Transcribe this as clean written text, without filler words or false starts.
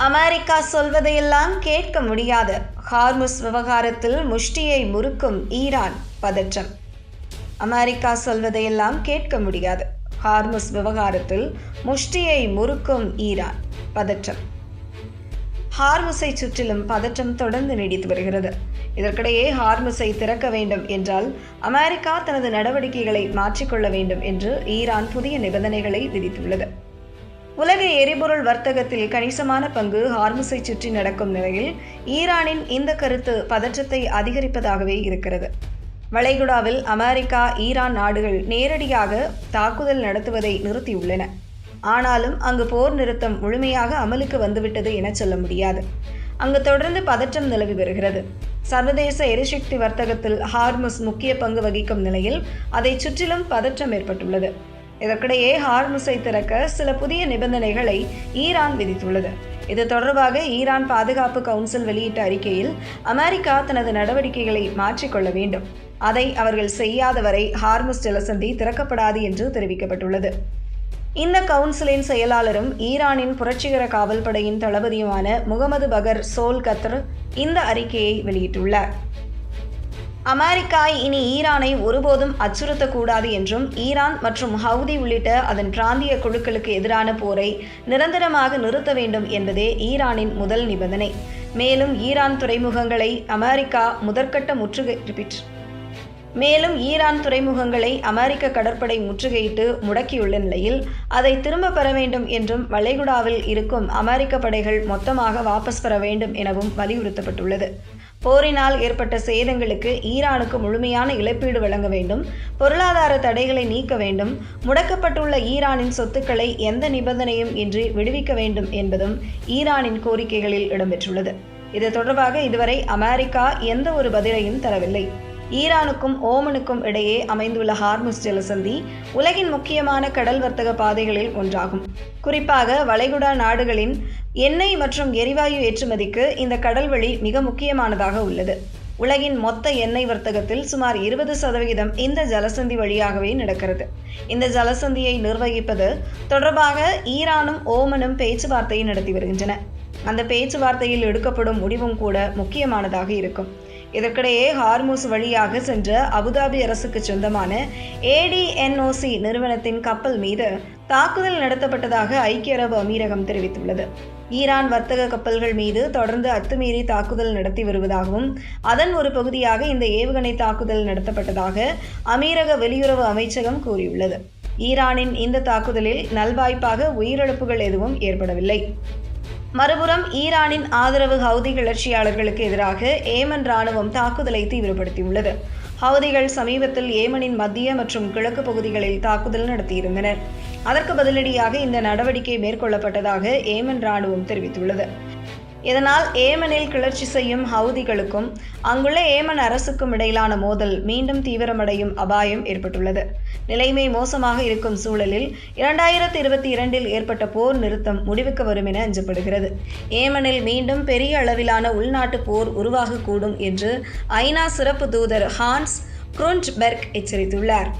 America சொல்வதையெல்லாம் கேட்க முடியாது. Hormuz விவகாரத்தில் முஷ்டியை முறுக்கும் ஈரான் பதற்றம். அமெரிக்கா சொல்வதையெல்லாம் கேட்க முடியாது. ஹார்முஸ் விவகாரத்தில் முஷ்டியை முறுக்கும் ஈரான் பதற்றம். ஹார்முஸை சுற்றிலும் பதற்றம் தொடர்ந்து நீடித்து வருகிறது. இதற்கிடையே ஹார்முஸை திறக்க வேண்டும் என்றால் அமெரிக்கா தனது நடவடிக்கைகளை மாற்றிக்கொள்ள வேண்டும் என்று ஈரான் புதிய நிபந்தனைகளை விதித்துள்ளது. உலக எரிபொருள் வர்த்தகத்தில் கணிசமான பங்கு ஹார்முஸை சுற்றி நடக்கும் நிலையில் ஈரானின் இந்த கருத்து பதற்றத்தை அதிகரிப்பதாகவே இருக்கிறது. வளைகுடாவில் அமெரிக்கா, ஈரான் நாடுகள் நேரடியாக தாக்குதல் நடத்துவதை நிறுத்தியுள்ளன. ஆனாலும் அங்கு போர் நிறுத்தம் முழுமையாக அமலுக்கு வந்துவிட்டது என சொல்ல முடியாது. அங்கு தொடர்ந்து பதற்றம் நிலவி வருகிறது. சர்வதேச எரிசக்தி வர்த்தகத்தில் ஹார்முஸ் முக்கிய பங்கு வகிக்கும் நிலையில் அதை சுற்றிலும் பதற்றம் ஏற்பட்டுள்ளது. இதற்கிடையே ஹார்முஸை திறக்க சில புதிய நிபந்தனைகளை ஈரான் விதித்துள்ளது. இது தொடர்பாக ஈரான் பாதுகாப்பு கவுன்சில் வெளியிட்ட அறிக்கையில் அமெரிக்கா தனது நடவடிக்கைகளை மாற்றிக்கொள்ள வேண்டும், அதை அவர்கள் செய்யாத வரை ஹார்முஸ் ஜலசந்தி திறக்கப்படாது என்று தெரிவிக்கப்பட்டுள்ளது. இந்த கவுன்சிலின் செயலாளரும் ஈரானின் புரட்சிகர காவல் படையின் தளபதியுமான முகமது பகர் சோல்கத்ர் இந்த அறிக்கையை வெளியிட்டுள்ளார். அமெரிக்கா இனி ஈரானை ஒருபோதும் அச்சுறுத்தக்கூடாது என்றும் ஈரான் மற்றும் ஹவுதி உள்ளிட்ட அதன் பிராந்திய குழுக்களுக்கு எதிரான போரை நிரந்தரமாக நிறுத்த வேண்டும் என்பதே ஈரானின் முதல் நிபந்தனை. மேலும் ஈரான் துறைமுகங்களை அமெரிக்க கடற்படை முற்றுகையிட்டு முடக்கியுள்ள நிலையில் அதை திரும்ப பெற வேண்டும் என்றும் வளைகுடாவில் இருக்கும் அமெரிக்க படைகள் மொத்தமாக வாபஸ் பெற வேண்டும் எனவும் வலியுறுத்தப்பட்டுள்ளது. போரினால் ஏற்பட்ட சேதங்களுக்கு ஈரானுக்கு முழுமையான இழப்பீடு வழங்க வேண்டும், பொருளாதார தடைகளை நீக்க வேண்டும், முடக்கப்பட்டுள்ள ஈரானின் சொத்துக்களை எந்த நிபந்தனையும் இன்றி விடுவிக்க வேண்டும் என்பதும் ஈரானின் கோரிக்கைகளில் இடம்பெற்றுள்ளது. இது தொடர்பாக இதுவரை அமெரிக்கா எந்த ஒரு பதிலையும் தரவில்லை. ஈரானுக்கும் ஓமனுக்கும் இடையே அமைந்துள்ள ஹார்முஸ் ஜலசந்தி உலகின் முக்கியமான கடல் வர்த்தக பாதைகளில் ஒன்றாகும். குறிப்பாக வளைகுடா நாடுகளின் எண்ணெய் மற்றும் எரிவாயு ஏற்றுமதிக்கு இந்த கடல்வழி மிக முக்கியமானதாக உள்ளது. உலகின் மொத்த எண்ணெய் வர்த்தகத்தில் சுமார் 20% இந்த ஜலசந்தி வழியாகவே நடக்கிறது. இந்த ஜலசந்தியை நிர்வகிப்பது தொடர்பாக ஈரானும் ஓமனும் பேச்சுவார்த்தையை நடத்தி வருகின்றன. அந்த பேச்சுவார்த்தையில் எடுக்கப்படும் முடிவும் கூட முக்கியமானதாக இருக்கும். இதற்கிடையே ஹார்முஸ் வழியாக சென்ற அபுதாபி அரசுக்கு சொந்தமான ADNOC நிறுவனத்தின் கப்பல் மீது தாக்குதல் நடத்தப்பட்டதாக ஐக்கிய அரபு அமீரகம் தெரிவித்துள்ளது. ஈரான் வர்த்தக கப்பல்கள் மீது தொடர்ந்து அத்துமீறி தாக்குதல் நடத்தி வருவதாகவும் அதன் ஒரு பகுதியாக இந்த ஏவுகணை தாக்குதல் நடத்தப்பட்டதாக அமீரக வெளியுறவு அமைச்சகம் கூறியுள்ளது. ஈரானின் இந்த தாக்குதலில் நல்வாய்ப்பாக உயிரிழப்புகள் எதுவும் ஏற்படவில்லை. மறுபுறம் ஈரானின் ஆதரவு ஹவுதி கிளர்ச்சியாளர்களுக்கு எதிராக ஏமன் இராணுவம் தாக்குதலை தீவிரப்படுத்தியுள்ளது. ஹவுதிகள் சமீபத்தில் ஏமனின் மத்திய மற்றும் கிழக்கு பகுதிகளில் தாக்குதல் நடத்தியிருந்தனர். அதற்கு பதிலடியாக இந்த நடவடிக்கை மேற்கொள்ளப்பட்டதாக ஏமன் இராணுவம் தெரிவித்துள்ளது. இதனால் ஏமனில் கிளர்ச்சி செய்யும் ஹவுதிகளுக்கும் அங்குள்ள ஏமன் அரசுக்கும் இடையிலான மோதல் மீண்டும் தீவிரமடையும் அபாயம் ஏற்பட்டுள்ளது. நிலைமை மோசமாக இருக்கும் சூழலில் 2022 ஏற்பட்ட போர் நிறுத்தம் முடிவுக்கு வரும் என அஞ்சப்படுகிறது. ஏமனில் மீண்டும் பெரிய அளவிலான உள்நாட்டு போர் உருவாகக்கூடும் என்று ஐநா சிறப்பு தூதர் ஹான்ஸ் குருன்ட்பெர்க் எச்சரித்துள்ளார்.